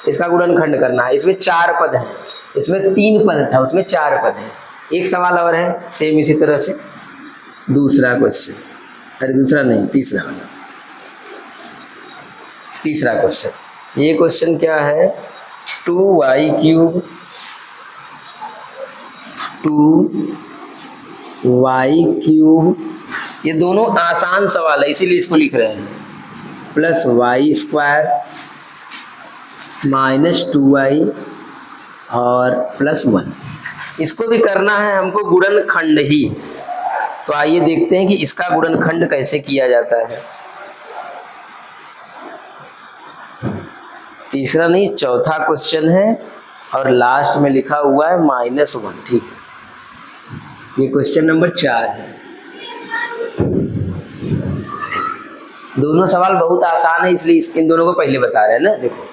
इसका गुणनखंड करना है। इसमें 4 पद हैं, इसमें 3 पद था, उसमें 4 पद है। एक सवाल और है सेम इसी तरह से, दूसरा क्वेश्चन, अरे दूसरा नहीं, तीसरा वाला, तीसरा क्वेश्चन। ये क्वेश्चन क्या है, 2y क्यूब 2y क्यूब, ये दोनों आसान सवाल है इसीलिए इसको लिख रहे हैं, plus y square minus 2y और प्लस 1। इसको भी करना है हमको गुणनखंड ही। तो आइए देखते हैं कि इसका गुणनखंड कैसे किया जाता है। तीसरा नहीं, चौथा क्वेश्चन है और लास्ट में लिखा हुआ है -1। ठीक है, ये क्वेश्चन नंबर 4 है। दोनों सवाल बहुत आसान है इसलिए इन दोनों को पहले बता रहे हैं ना। देखो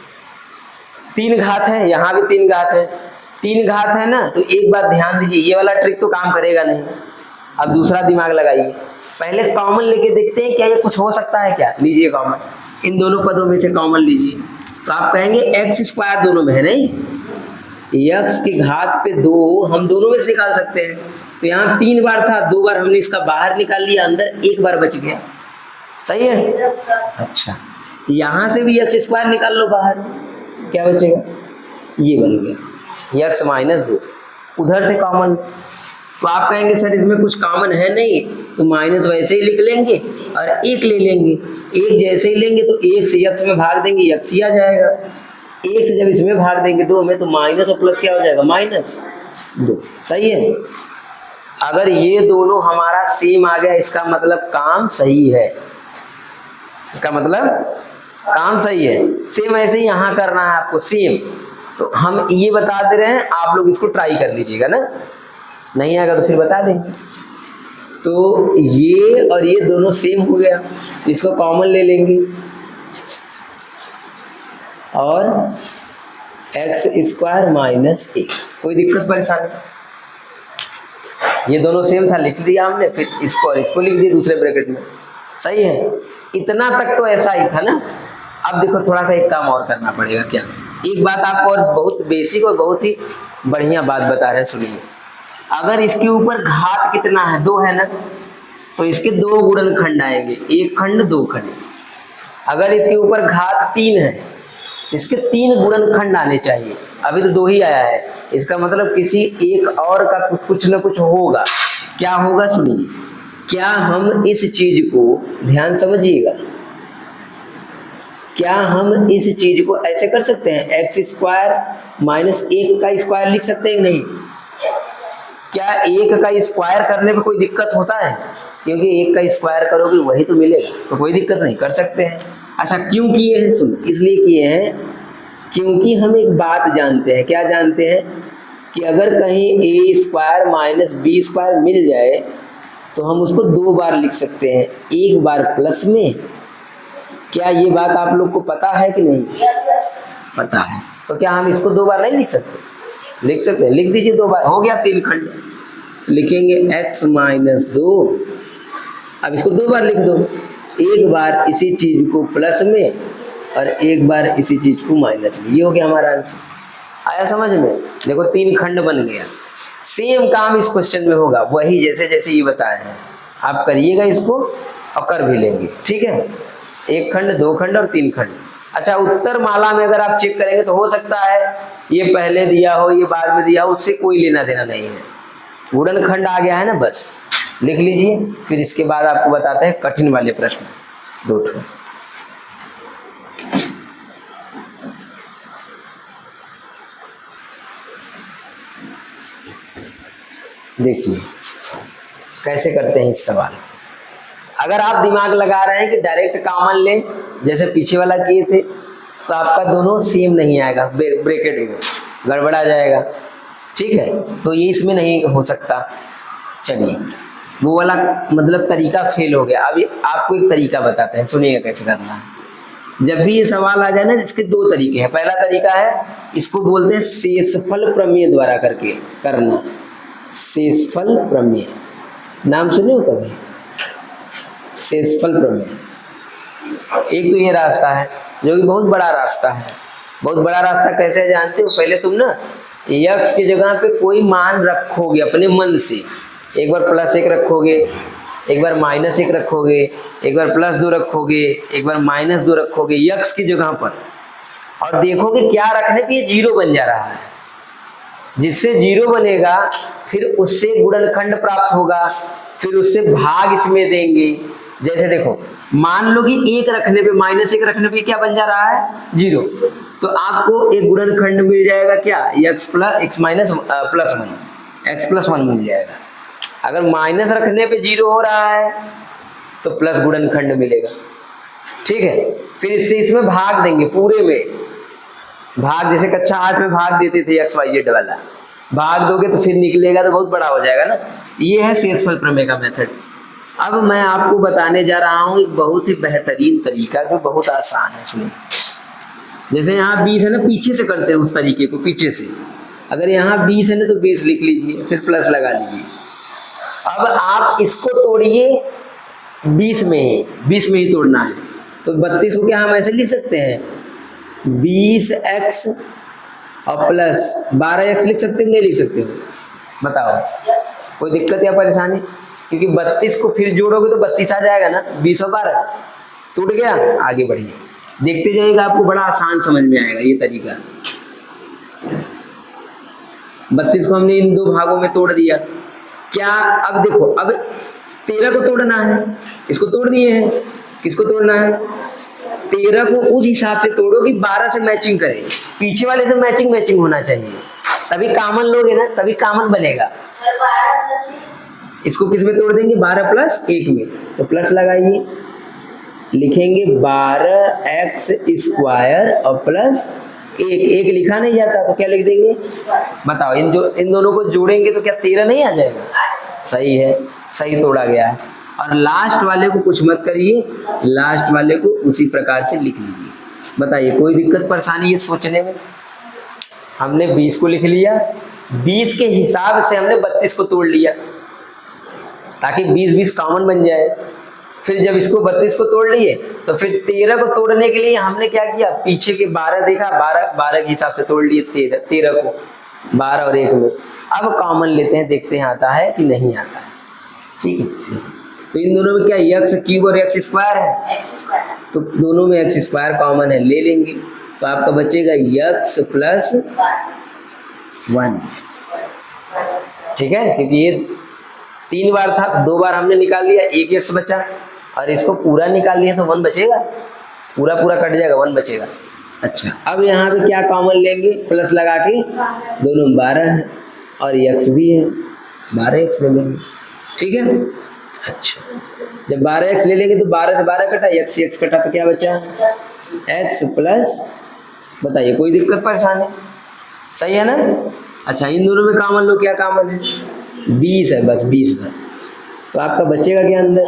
3 घात है, यहाँ भी 3 घात है, 3 घात है ना, तो एक बात ध्यान दीजिए, ये वाला ट्रिक तो काम करेगा नहीं। अब दूसरा दिमाग लगाइए, पहले कॉमन लेके देखते हैं क्या ये कुछ हो सकता है क्या। लीजिए कॉमन, इन दोनों पदों में से कॉमन लीजिए, तो आप कहेंगे एक्स स्क्वायर दोनों में है नहीं, एक्स के घात पे 2 हम दोनों में से निकाल सकते हैं। तो यहाँ 3 बार था, 2 बार हमने इसका बाहर निकाल लिया, अंदर 1 बार बच गया। सही है। अच्छा, यहाँ से भी एक्स स्क्वायर निकाल लो बाहर, क्या बचेगा, ये बन गया एक्स माइनस 2। उधर से कॉमन, तो आप कहेंगे सर इसमें कुछ कॉमन है नहीं, तो माइनस वैसे ही लिख लेंगे और 1 ले लेंगे। 1 जैसे ही लेंगे तो 1 से एक्स में भाग देंगे, एक्स ही आ जाएगा। 1 से जब इसमें भाग देंगे 2 में, तो माइनस और प्लस क्या हो जाएगा, -2। सही है। अगर ये दोनों हमारा सेम आ गया, इसका मतलब काम सही है, इसका मतलब काम सही है। सेम ऐसे ही यहाँ करना है आपको, सेम। तो हम ये बता दे रहे हैं, आप लोग इसको ट्राई कर लीजिएगा ना, नहीं आएगा तो फिर बता देंगे। तो ये और ये दोनों सेम हो गया, इसको कॉमन ले लेंगे और एक्स स्क्वायर माइनस 1, कोई दिक्कत परेशानी, ये दोनों सेम था लिख दिया हमने, फिर इसको और इसको लिख दिया दूसरे ब्रैकेट में। सही है, इतना तक तो ऐसा ही था ना। अब देखो थोड़ा सा एक काम और करना पड़ेगा। क्या, एक बात आपको और बहुत बेसिक और बहुत ही बढ़िया बात बता रहे हैं, सुनिए। अगर इसके ऊपर घात कितना है, 2 है ना, तो इसके 2 गुणनखंड आएंगे, 1 खंड 2 खंड। अगर इसके ऊपर घात 3 है, इसके 3 गुणनखंड आने चाहिए। अभी तो 2 ही आया है, इसका मतलब किसी एक और का कुछ न कुछ होगा। क्या होगा सुनिए, क्या हम इस चीज को ध्यान समझिएगा, क्या हम इस चीज को ऐसे कर सकते हैं, एक्स स्क्वायर माइनस 1 का स्क्वायर लिख सकते हैं नहीं? क्या 1 का स्क्वायर करने में कोई दिक्कत होता है? क्योंकि 1 का स्क्वायर करोगे वही तो मिलेगा, तो कोई दिक्कत नहीं, कर सकते हैं। अच्छा क्यों किए हैं, सुनो, इसलिए किए हैं क्योंकि हम एक बात जानते हैं। क्या जानते हैं? कि अगर कहीं a square minus b square मिल जाए तो हम उसको 2 बार लिख सकते हैं, एक बार प्लस में। क्या ये बात आप लोग को पता है कि नहीं? पता है। तो क्या हम इसको 2 बार नहीं लिख सकते? लिख सकते हैं, लिख दीजिए 2 बार। हो गया 3 खंड। लिखेंगे x माइनस 2। अब इसको 2 बार लिख दो, एक बार इसी चीज को प्लस में और एक बार इसी चीज को माइनस में। ये हो गया हमारा आंसर। आया समझ में? देखो 3 खंड बन गया। सेम काम इस क्वेश्चन में होगा, वही जैसे जैसे ये बताए हैं आप करिएगा इसको और कर भी लेंगे। ठीक है, 1 खंड, 2 खंड और 3 खंड। अच्छा, उत्तर माला में अगर आप चेक करेंगे तो हो सकता है ये पहले दिया हो, ये बाद में दिया हो, उससे कोई लेना देना नहीं है। गुणनखंड आ गया है ना, बस लिख लीजिए। फिर इसके बाद आपको बताते हैं कठिन वाले प्रश्न 2 ठो। देखिए कैसे करते हैं इस सवाल। अगर आप दिमाग लगा रहे हैं कि डायरेक्ट कॉमन लें जैसे पीछे वाला किए थे, तो आपका दोनों सेम नहीं आएगा, ब्रैकेट में गड़बड़ा जाएगा। ठीक है, तो ये इसमें नहीं हो सकता। चलिए, वो वाला मतलब तरीका फेल हो गया। अभी आपको एक तरीका बताते हैं, सुनिएगा कैसे करना है। जब भी ये सवाल आ जाए ना, इसके 2 तरीके हैं। पहला तरीका है, इसको बोलते हैं शेषफल प्रमेय द्वारा करके करना। शेषफल प्रमेय नाम सुने हो कभी? शेषफल प्रमेय। एक तो ये रास्ता है जो कि बहुत बड़ा रास्ता है। बहुत बड़ा रास्ता कैसे है जानते हो? पहले तुम ना x की जगह पे कोई मान रखोगे अपने मन से। एक बार +1 रखोगे, एक बार -1 रखोगे, एक बार +2 रखोगे, एक बार -2 रखोगे x की जगह पर, और देखोगे क्या रखने पे ये 0 बन जा रहा है। जिससे 0 बनेगा फिर उससे गुणनखंड प्राप्त होगा, फिर उससे भाग इसमें देंगे। जैसे देखो, मान लो कि 1 रखने पे, -1 रखने पे क्या बन जा रहा है? 0। तो आपको एक गुणनखंड मिल जाएगा क्या? x प्लस 1 मिल जाएगा। अगर माइनस रखने पे 0 हो रहा है तो प्लस गुणनखंड मिलेगा। ठीक है, फिर इससे इसमें भाग देंगे पूरे में। भाग जैसे कक्षा 8 में भाग देते थे XYZ वाला, भाग दोगे तो फिर निकलेगा तो बहुत बड़ा हो जाएगा ना। ये है शेषफल प्रमेय का मेथड। अब मैं आपको बताने जा रहा हूँ एक बहुत ही बेहतरीन तरीका जो बहुत आसान है। सुनिए, जैसे यहाँ 20 है ना, पीछे से करते हैं उस तरीके को, पीछे से। अगर यहाँ 20 है ना तो 20 लिख लीजिए, फिर प्लस लगा लीजिए। अब आप इसको तोड़िए 20 में ही तोड़ना है। तो 32 को क्या हम ऐसे लिख सकते हैं? 20x और प्लस 12x लिख सकते हो, नहीं लिख सकते हो? बताओ, कोई दिक्कत या परेशानी? क्योंकि 32 को फिर जोड़ोगे तो 32 आ जाएगा ना, 20 और 12 टूट गया। आगे बढ़िए, देखते जाइएगा, आपको बड़ा आसान समझ में आएगा ये तरीका। 32 को हमने इन 2 भागों में तोड़ दिया। क्या? अब देखो, अब 13 को तोड़ना है, इसको तोड़ दिए हैं। किसको तोड़ना है? 13 को उस हिसाब से तोड़ो कि 12 से मैचिंग करे, पीछे वाले से मैचिंग होना चाहिए, तभी कॉमन लोगे ना, तभी कॉमन बनेगा। इसको किस में तोड़ देंगे? 12 प्लस 1 में। तो प्लस लगाइए, लिखेंगे 12x स्क्वायर और प्लस 1 लिखा नहीं जाता तो क्या लिख देंगे? बताओ, इन दोनों को जोड़ेंगे तो क्या 13 नहीं आ जाएगा? सही है, सही तोड़ा गया है। और लास्ट वाले को कुछ मत करिए, लास्ट वाले को उसी प्रकार से लिख लीजिए। बताइए, कोई दिक्कत परेशानी ये सोचने में? हमने 20 को लिख लिया, 20 के हिसाब से हमने 32 को तोड़ लिया ताकि 20-20 कॉमन बन जाए। फिर जब इसको 32 को तोड़ लिए तो फिर 13 को तोड़ने के लिए हमने क्या किया? पीछे के 12 देखा, 12 के हिसाब से तोड़ लिए 13 को 12 और 1 में। अब कॉमन लेते हैं, देखते हैं आता है कि नहीं आता है। ठीक है, तो इन दोनों में क्या x क्यूब और x स्क्वायर है, तो दोनों में x स्क्वायर कॉमन है, ले लेंगे। तो आपका बचेगा x प्लस 1। ठीक है, क्योंकि ये 3 बार था, 2 बार हमने निकाल लिया, 1 x बचा, और इसको पूरा निकाल लिया तो 1 बचेगा, पूरा कट जाएगा, 1 बचेगा। अच्छा, अब यहाँ पे क्या कॉमन लेंगे? प्लस लगा के, दोनों में 12 है और x भी है, 12x ले लेंगे। ठीक है, अच्छा, जब 12x ले लेंगे तो 12 से 12 कटा, x से x कटा, तो क्या बचा? x प्लस, बताइए कोई दिक्कत परेशानी? सही है ना? अच्छा, इन दोनों में कॉमन लो, क्या कॉमन है? 20 है, बस 20 भर। तो आपका बचेगा क्या अंदर,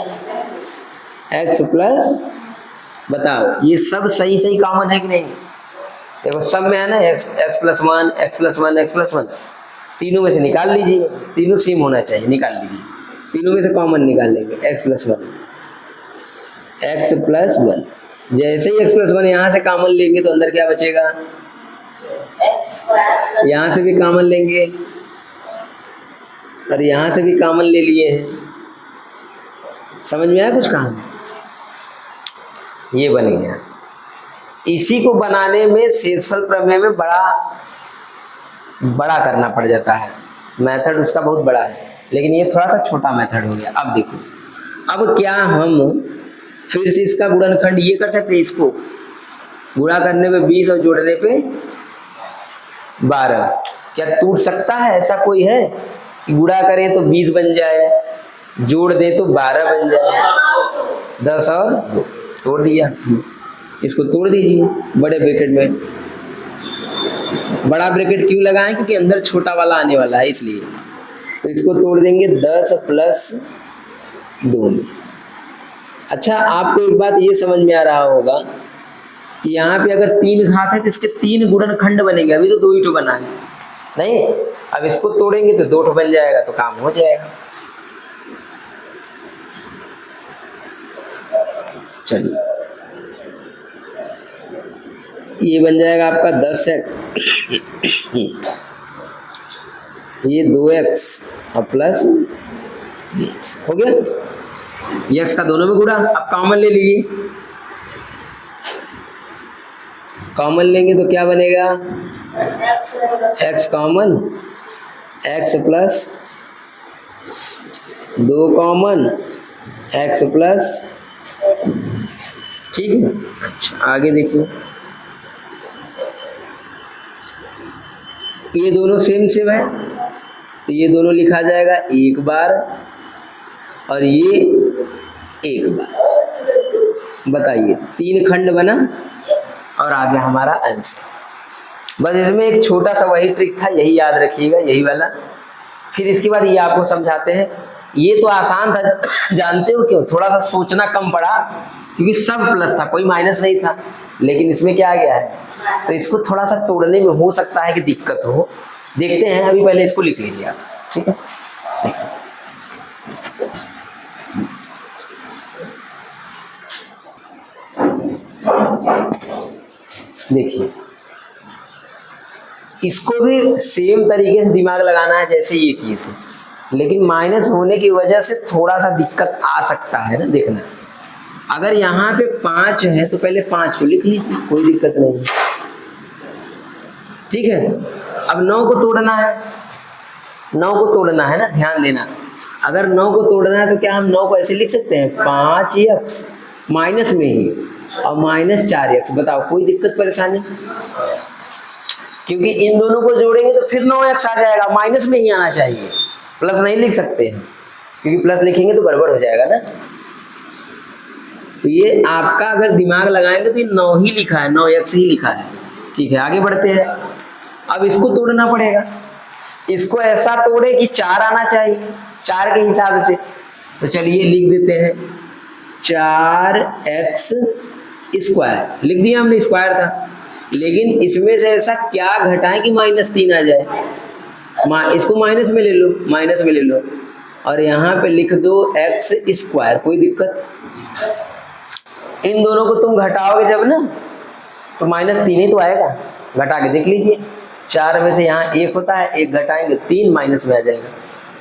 x प्लस, बताओ ये सब सही सही कॉमन है कि नहीं? देखो सब में है ना x plus one, x plus one, x plus one, तीनों में से निकाल लीजिए, तीनों सेम होना चाहिए, निकाल लीजिए, तीनों में से कॉमन निकाल लेंगे, x plus one, x plus one. जैसे ही x प्लस वन यहाँ से कॉमन लेंगे तो अंदर क्या बचेगा, यहाँ से भी कॉमन लेंगे और यहाँ से भी कॉमन ले लिए हैं। समझ में आया कुछ कहानी? ये बन गया। इसी को बनाने में शेषफल प्रमेय में बड़ा करना पड़ जाता है, मेथड उसका बहुत बड़ा है, लेकिन ये थोड़ा सा छोटा मेथड हो गया। अब देखो, अब क्या हम फिर से इसका गुणनखंड ये कर सकते हैं, इसको गुणा करने पे 20 और जोड़ने पे 12, क्या टूट सकता है? ऐसा कोई है कि गुणा करें तो 20 बन जाए, जोड़ दें तो 12 बन जाए, 10 और 2 तोड़ दिया। इसको तोड़ दीजिए बड़े ब्रैकेट में। बड़ा ब्रैकेट क्यों लगाएं? क्योंकि अंदर छोटा वाला आने वाला है इसलिए। तो इसको तोड़ देंगे 10 प्लस 2 में। अच्छा, आपको एक बात ये समझ में आ रहा होगा कि यहाँ पे अगर 3 घात है तो इसके 3 गुणनखंड बनेंगे। अभी तो 2 ही तो बना है नहीं, अब इसको तोड़ेंगे तो 2 तो बन जाएगा, तो काम हो जाएगा। चलिए, ये बन जाएगा आपका 10x, ये 2x और प्लस 20 हो गया। ये x का दोनों में गुणा। अब कॉमन ले लीजिए, कॉमन लेंगे तो क्या बनेगा, x common, x plus 2 common, x plus, ठीक है। अच्छा, आगे देखिए, ये दोनों सेम सेम है तो ये दोनों लिखा जाएगा एक बार और ये एक बार। बताइए, 3 खंड बना और आ गया हमारा आंसर। बस इसमें एक छोटा सा वही ट्रिक था, यही याद रखिएगा, यही वाला। फिर इसके बाद ये आपको समझाते हैं। ये तो आसान था, जानते हो क्यों? थोड़ा सा सोचना कम पड़ा क्योंकि सब प्लस था, कोई माइनस नहीं था। लेकिन इसमें क्या आ गया है, तो इसको थोड़ा सा तोड़ने में हो सकता है कि दिक्कत हो। देखते हैं, अभी पहले इसको लिख लीजिए आप, ठीक है। देखिए, इसको भी सेम तरीके से दिमाग लगाना है जैसे ये किए थे, लेकिन माइनस होने की वजह से थोड़ा सा दिक्कत आ सकता है ना। देखना, अगर यहाँ पे 5 है तो पहले 5 को लिख लीजिए, कोई दिक्कत नहीं, ठीक है। अब 9 को तोड़ना है, 9 को तोड़ना है ना, ध्यान देना। अगर 9 को तोड़ना है तो क्या हम 9 को ऐसे लिख सकते हैं, 5x माइनस में ही और माइनस 4x। बताओ, कोई दिक्कत परेशानी? क्योंकि इन दोनों को जोड़ेंगे तो फिर 9x आ जाएगा, माइनस में ही आना चाहिए, प्लस नहीं लिख सकते हैं, क्योंकि प्लस लिखेंगे तो गड़बड़ हो जाएगा ना। तो ये आपका अगर दिमाग लगाएंगे तो ये 9 ही लिखा है, 9x ही लिखा है, ठीक है। आगे बढ़ते हैं। अब इसको तोड़ना पड़ेगा, इसको ऐसा तोड़े कि 4 आना चाहिए, 4 के हिसाब से। तो चलिए लिख देते हैं 4x स्क्वायर, लिख दिया हमने, स्क्वायर था। लेकिन इसमें से ऐसा क्या घटाएं कि -3 आ जाए। इसको माइनस में ले लो, माइनस में ले लो, और यहाँ पे लिख दो x स्क्वायर, कोई दिक्कत? इन दोनों को तुम घटाओगे जब ना, तो -3 ही तो आएगा। घटा के देख लीजिए, 4 में से यहाँ 1 होता है, 1 घटाएंगे 3 माइनस में आ जाएगा।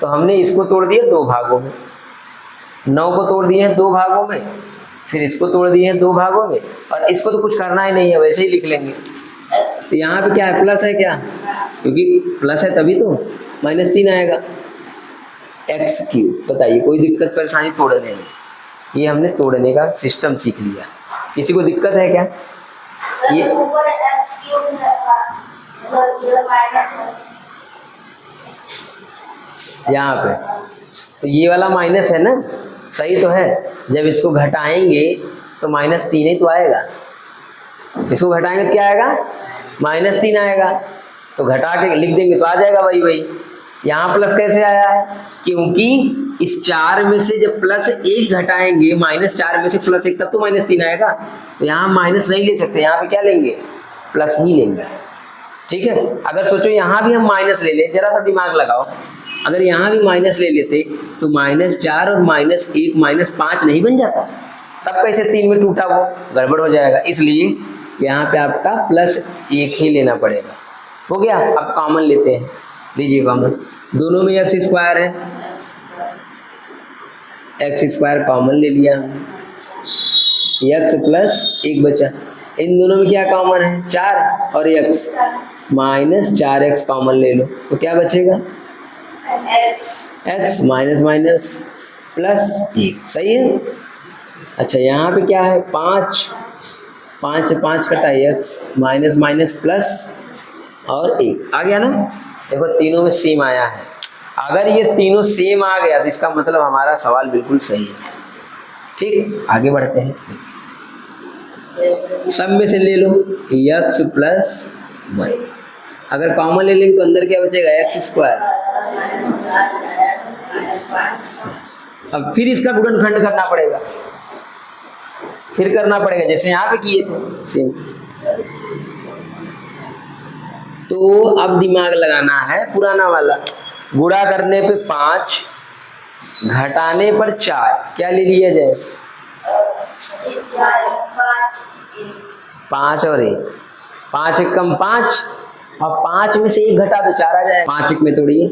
तो हमने इसको तोड़ दिया 2 भागों में, 9 को तोड़ दिए हैं 2 भागों में, फिर इसको तोड़ दिए हैं 2 भागों में, और इसको तो कुछ करना ही नहीं है, वैसे ही लिख लेंगे। तो यहाँ पे क्या है, प्लस है क्या? क्योंकि प्लस है तभी तो -3 आएगा। x3, बताइए कोई दिक्कत परेशानी तोड़ने में? ये हमने तोड़ने का सिस्टम सीख लिया। किसी को दिक्कत है क्या? ये यहाँ पे तो ये वाला माइनस है ना, सही तो है। जब इसको घटाएंगे तो -3 ही तो आएगा। इसको घटाएंगे तो क्या आएगा, -3 आएगा। तो घटा के लिख देंगे तो आ जाएगा वही। यहाँ प्लस कैसे आया है? क्योंकि इस 4 में से जब +1 घटाएंगे -4 में से +1 तब तो -3 आएगा। तो यहाँ माइनस नहीं ले सकते, यहाँ पे क्या लेंगे? प्लस ही लेंगे। ठीक है, अगर सोचो यहाँ भी हम माइनस ले लें, जरा सा दिमाग लगाओ, अगर यहाँ भी माइनस ले लेते तो -4 और -1 -5 नहीं बन जाता? तब कैसे 3 में टूटा वो? गड़बड़ हो जाएगा। इसलिए यहाँ पे आपका +1 ही लेना पड़ेगा। हो गया, अब कॉमन लेते हैं, लीजिए कॉमन। दोनों में x² है, x² कॉमन ले लिया, x + 1 बचा। इन दोनों में क्या कॉमन है? 4 और x, -4x कॉमन ले लो तो क्या बचेगा? x माइनस +1, सही है। अच्छा, यहाँ पे क्या है? 5 से 5 कटा, x माइनस प्लस और 1 आ गया ना। देखो तीनों में सेम आया है। अगर ये तीनों सेम आ गया तो इसका मतलब हमारा सवाल बिल्कुल सही है। ठीक, आगे बढ़ते हैं। सब में से ले लो x + 1, अगर कॉमन ले लेंगे तो अंदर क्या बचेगा? x²। अब फिर इसका गुणनखंड करना पड़ेगा, फिर करना पड़ेगा जैसे यहाँ पे किए थे सेम। तो अब दिमाग लगाना है पुराना वाला। गुणा करने पे 5, घटाने पर 4, क्या ले लिया जाए? 5 और 1, 5 1 कम 5, और 5 में से 1 घटा तो 4 आ जाए। 5 1 में तोड़िए,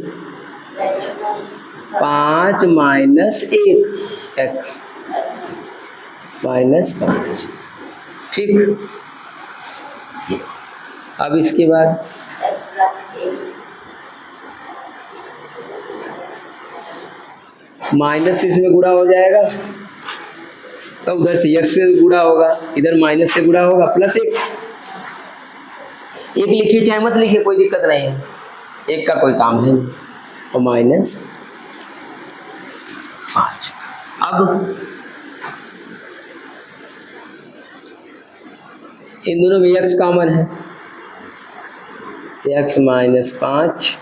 5 - 1 x -5। ठीक, अब इसके बाद माइनस इसमें गुणा हो जाएगा, तो उधर से x से गुणा होगा, इधर माइनस से गुणा होगा, +1। 1 लिखिए चाहे मत लिखिए, कोई दिक्कत नहीं है, 1 का कोई काम है नहीं, और -5। अब इन दोनों में x कॉमन है, x - 5,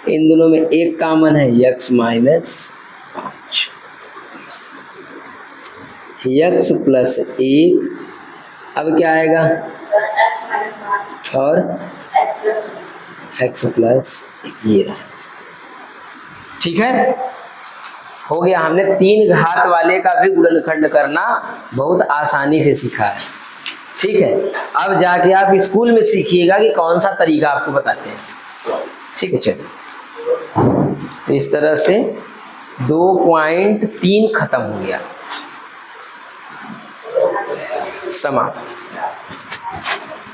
इन दोनों में 1 कॉमन है, x - 5, x + 1, अब क्या आएगा? और x + ये रहा। ठीक है, हो गया। हमने 3 घात वाले का भी गुणनखंड करना बहुत आसानी से सीखा है। ठीक है, अब जाके आप स्कूल में सीखिएगा कि कौन सा तरीका आपको बताते हैं। ठीक है, चलिए इस तरह से 2.3 खत्म हो गया, समाप्त।